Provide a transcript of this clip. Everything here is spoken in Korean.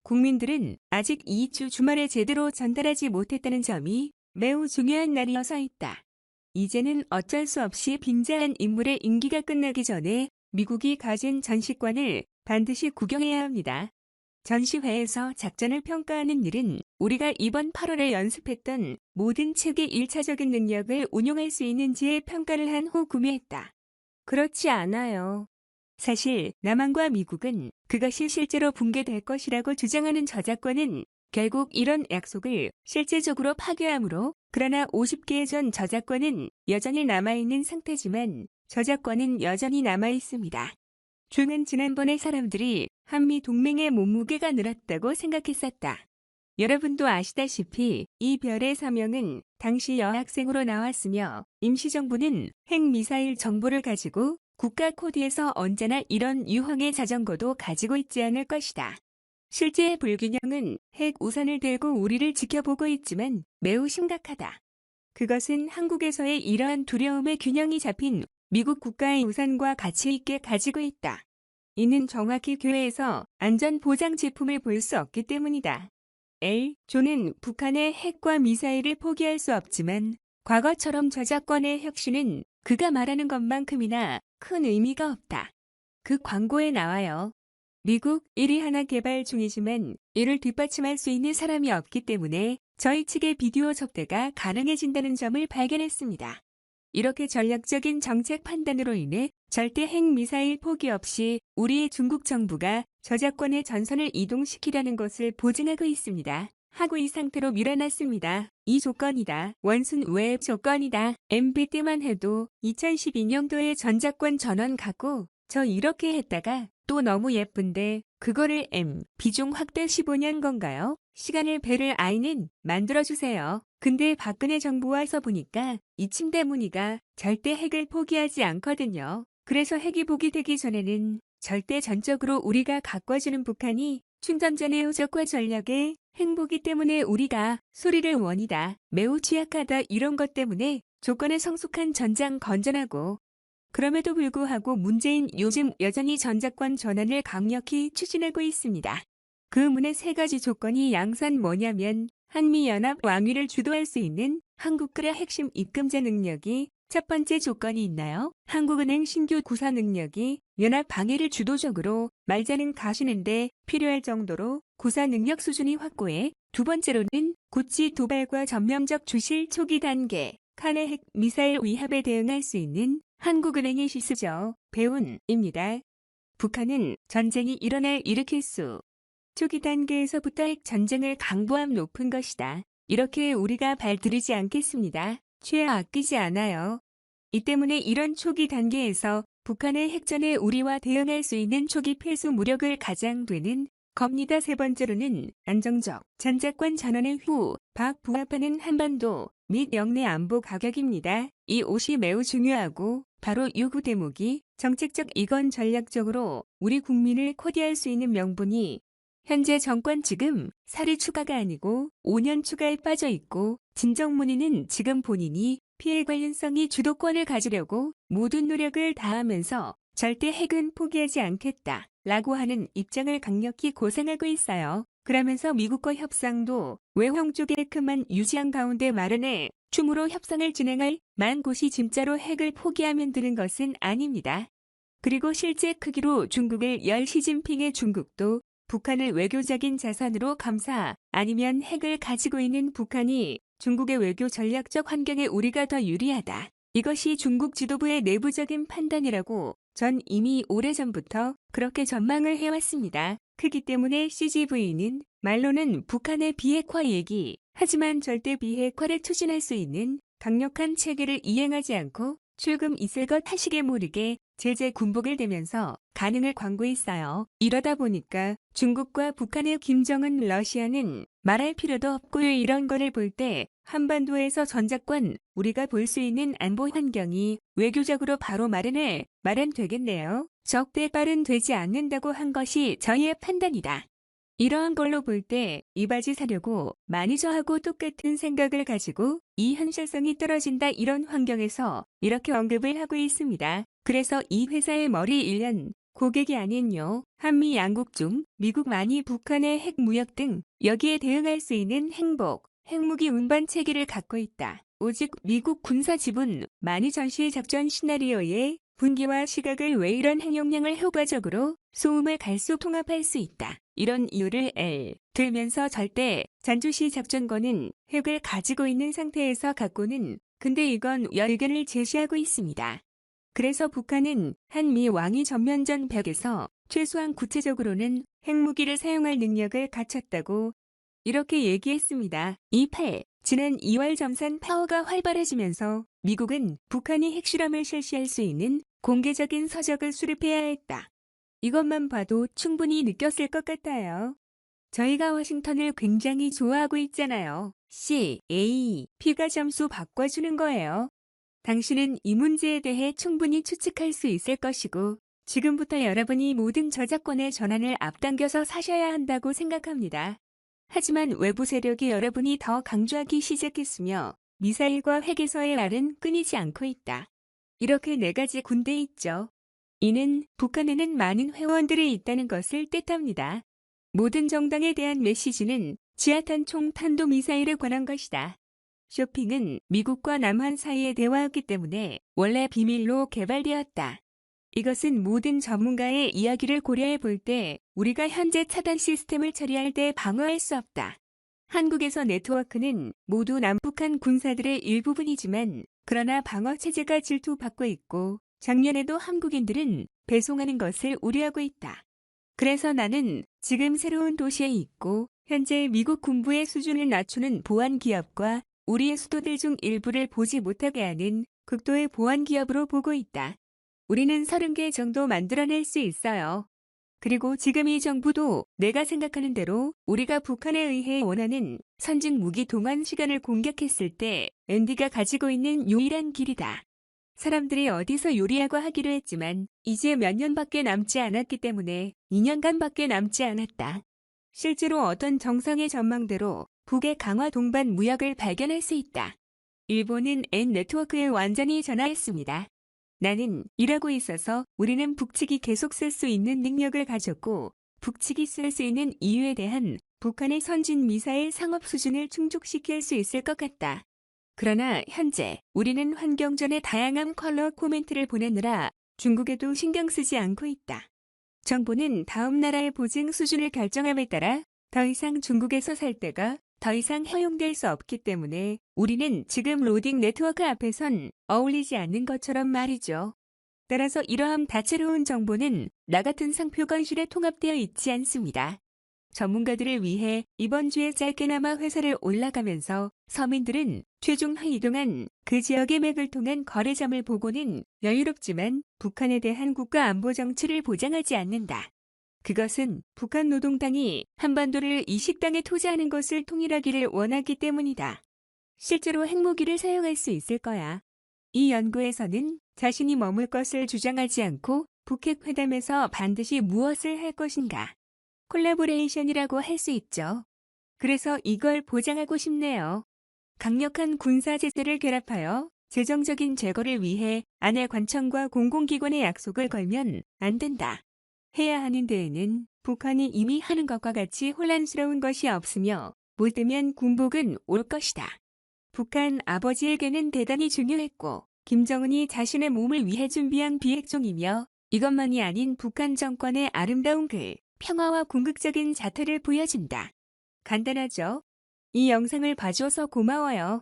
국민들은 아직 2주 주말에 제대로 전달하지 못했다는 점이 매우 중요한 날이어서 있다. 이제는 어쩔 수 없이 빙자한 인물의 임기가 끝나기 전에 미국이 가진 전시관을 반드시 구경해야 합니다. 전시회에서 작전을 평가하는 일은 우리가 이번 8월에 연습했던 모든 책의 1차적인 능력을 운용할 수 있는지의 평가를 한 후 구매했다. 그렇지 않아요. 사실 남한과 미국은 그것이 실제로 붕괴될 것이라고 주장하는 저작권은 결국 이런 약속을 실제적으로 파괴하므로, 그러나 50개의 전 저작권은 여전히 남아있는 상태지만 저작권은 여전히 남아있습니다. 주는 지난번에 사람들이 한미 동맹의 몸무게가 늘었다고 생각했었다. 여러분도 아시다시피 이 별의 사명은 당시 여학생으로 나왔으며 임시정부는 핵미사일 정보를 가지고 국가 코드에서 언제나 이런 유형의 자전거도 가지고 있지 않을 것이다. 실제 불균형은 핵 우산을 들고 우리를 지켜보고 있지만 매우 심각하다. 그것은 한국에서의 이러한 두려움의 균형이 잡힌 미국 국가의 우산과 가치 있게 가지고 있다. 이는 정확히 교회에서 안전보장 제품을 볼 수 없기 때문이다. 조는 북한의 핵과 미사일을 포기할 수 없지만 과거처럼 저작권의 혁신은 그가 말하는 것만큼이나 큰 의미가 없다. 그 광고에 나와요. 미국 1위 하나 개발 중이지만 이를 뒷받침할 수 있는 사람이 없기 때문에 저희 측의 비디오 접대가 가능해진다는 점을 발견했습니다. 이렇게 전략적인 정책 판단으로 인해 절대 핵미사일 포기 없이 우리의 중국 정부가 저작권의 전선을 이동시키려는 것을 보증하고 있습니다. 하고 이 상태로 밀어놨습니다. 이 조건이다. 원순 외 조건이다. MB 때만 해도 2012년도에 전작권 전원 갖고 저 이렇게 했다가 또 너무 예쁜데 그거를 비중 확대 15년 건가요? 시간을 배를 아이는 만들어주세요. 근데 박근혜 정부 와서 보니까 이 침대 무늬가 절대 핵을 포기하지 않거든요. 그래서 핵이 포기되기 전에는 절대 전적으로 우리가 가꿔주는 북한이 충전전의 우적과 전략에 행보기 때문에 우리가 소리를 원이다. 매우 취약하다. 이런 것 때문에 조건에 성숙한 전장 건전하고, 그럼에도 불구하고 문재인 요즘 여전히 전작권 전환을 강력히 추진하고 있습니다. 그 문의 세 가지 조건이 양산 뭐냐면 한미연합 왕위를 주도할 수 있는 한국그라 핵심 입금자 능력이 첫 번째 조건이 있나요? 한국은행 신규 구사 능력이 연합 방해를 주도적으로 말자는 가시는데 필요할 정도로 구사 능력 수준이 확고해. 두 번째로는 고치 도발과 전면적 주실 초기 단계 칸의 핵 미사일 위협에 대응할 수 있는 한국은행의 실수죠. 배운입니다. 북한은 전쟁이 일으킬 수 초기 단계에서부터 핵 전쟁을 강보함 높은 것이다. 이렇게 우리가 발들이지 않겠습니다. 최하 아끼지 않아요. 이 때문에 이런 초기 단계에서 북한의 핵전에 우리와 대응할 수 있는 초기 필수 무력을 가장 되는 겁니다. 세 번째로는 안정적 전작권 전환의 후 부합하는 한반도 및 영내 안보 가격입니다. 이 옷이 매우 중요하고 바로 요구 대목이 정책적 이건 전략적으로 우리 국민을 코디할 수 있는 명분이 현재 정권 지금 살이 추가가 아니고 5년 추가에 빠져 있고, 진정 문의는 지금 본인이 피해 관련성이 주도권을 가지려고 모든 노력을 다하면서 절대 핵은 포기하지 않겠다 라고 하는 입장을 강력히 고상하고 있어요. 그러면서 미국과 협상도 외형 쪽의 큰만 유지한 가운데 마련해 춤으로 협상을 진행할 만 곳이 진짜로 핵을 포기하면 되는 것은 아닙니다. 그리고 실제 크기로 중국을 열 시진핑의 중국도 북한을 외교적인 자산으로 감사, 아니면 핵을 가지고 있는 북한이 중국의 외교 전략적 환경에 우리가 더 유리하다. 이것이 중국 지도부의 내부적인 판단이라고 전 이미 오래전부터 그렇게 전망을 해왔습니다. 크기 때문에 CGV는 말로는 북한의 비핵화 얘기, 하지만 절대 비핵화를 추진할 수 있는 강력한 체계를 이행하지 않고 출금 있을 것 하시게 모르게 제재 군복을 대면서 가능을 광고했어요. 이러다 보니까 중국과 북한의 김정은 러시아는 말할 필요도 없고요. 이런 거를 볼 때 한반도에서 전작권 우리가 볼 수 있는 안보 환경이 외교적으로 바로 마련되겠네요. 적대 발은 되지 않는다고 한 것이 저희의 판단이다. 이러한 걸로 볼 때 이 바지 사려고 매니저하고 똑같은 생각을 가지고 이 현실성이 떨어진다, 이런 환경에서 이렇게 언급을 하고 있습니다. 그래서 이 회사의 머리 1년 고객이 아닌요. 한미 양국 중 미국만이 북한의 핵무역 등 여기에 대응할 수 있는 핵 핵무기 운반 체계를 갖고 있다. 오직 미국 군사 지분 많이 전시 작전 시나리오에 분기와 시각을 왜 이런 핵용량을 효과적으로 소음을 갈수 통합할 수 있다. 이런 이유를 들면서 절대 전투시 작전권은 핵을 가지고 있는 상태에서 갖고는 근데 이건 의견을 제시하고 있습니다. 그래서 북한은 한미 왕이 전면전 벽에서 최소한 구체적으로는 핵무기를 사용할 능력을 갖췄다고 이렇게 얘기했습니다. 지난 2월 점산 파워가 활발해지면서 미국은 북한이 핵실험을 실시할 수 있는 공개적인 서적을 수립해야 했다. 이것만 봐도 충분히 느꼈을 것 같아요. 저희가 워싱턴을 굉장히 좋아하고 있잖아요. P가 점수 바꿔주는 거예요. 당신은 이 문제에 대해 충분히 추측할 수 있을 것이고 지금부터 여러분이 모든 저작권의 전환을 앞당겨서 사셔야 한다고 생각합니다. 하지만 외부 세력이 여러분이 더 강조하기 시작했으며 미사일과 핵에서의 말은 끊이지 않고 있다. 이렇게 4가지 군대 있죠. 이는 북한에는 많은 회원들이 있다는 것을 뜻합니다. 모든 정당에 대한 메시지는 지하탄총 탄도미사일에 관한 것이다. 쇼핑은 미국과 남한 사이에 대화였기 때문에 원래 비밀로 개발되었다. 이것은 모든 전문가의 이야기를 고려해 볼 때 우리가 현재 차단 시스템을 처리할 때 방어할 수 없다. 한국에서 네트워크는 모두 남북한 군사들의 일부분이지만 그러나 방어 체제가 질투받고 있고 작년에도 한국인들은 배송하는 것을 우려하고 있다. 그래서 나는 지금 새로운 도시에 있고 현재 미국 군부의 수준을 낮추는 보안 기업과 우리의 수도들 중 일부를 보지 못하게 하는 극도의 보안 기업으로 보고 있다. 우리는 30개 정도 만들어낼 수 있어요. 그리고 지금 이 정부도 내가 생각하는 대로 우리가 북한에 의해 원하는 선진 무기 동원 시간을 공격했을 때 앤디가 가지고 있는 유일한 길이다. 사람들이 어디서 요리하고 하기로 했지만 이제 몇 년밖에 남지 않았기 때문에 2년간밖에 남지 않았다. 실제로 어떤 정상의 전망대로 북의 강화 동반 무역을 발견할 수 있다. 일본은 N네트워크에 완전히 전화했습니다. 나는 일하고 있어서 우리는 북측이 계속 쓸 수 있는 능력을 가졌고 북측이 쓸 수 있는 이유에 대한 북한의 선진 미사일 상업 수준을 충족시킬 수 있을 것 같다. 그러나 현재 우리는 환경전에 다양한 컬러 코멘트를 보내느라 중국에도 신경 쓰지 않고 있다. 정부는 다음 나라의 보증 수준을 결정함에 따라 더 이상 중국에서 살 때가 더 이상 허용될 수 없기 때문에 우리는 지금 로딩 네트워크 앞에선 어울리지 않는 것처럼 말이죠. 따라서 이러한 다채로운 정보는 나 같은 상표 건실에 통합되어 있지 않습니다. 전문가들을 위해 이번 주에 짧게나마 회사를 올라가면서 서민들은 최종 회의 동안 그 지역의 맥을 통한 거래점을 보고는 여유롭지만 북한에 대한 국가 안보 정치를 보장하지 않는다. 그것은 북한 노동당이 한반도를 이 식당에 투자하는 것을 통일하기를 원하기 때문이다. 실제로 핵무기를 사용할 수 있을 거야. 이 연구에서는 자신이 머물 것을 주장하지 않고 북핵 회담에서 반드시 무엇을 할 것인가. 콜라보레이션이라고 할 수 있죠. 그래서 이걸 보장하고 싶네요. 강력한 군사 제재를 결합하여 재정적인 제거를 위해 안의 관청과 공공기관의 약속을 걸면 안 된다. 해야 하는 데에는 북한이 이미 하는 것과 같이 혼란스러운 것이 없으며 못 되면 군복은 올 것이다. 북한 아버지에게는 대단히 중요했고 김정은이 자신의 몸을 위해 준비한 비핵종이며 이것만이 아닌 북한 정권의 아름다운 평화와 궁극적인 자태를 보여준다. 간단하죠? 이 영상을 봐줘서 고마워요.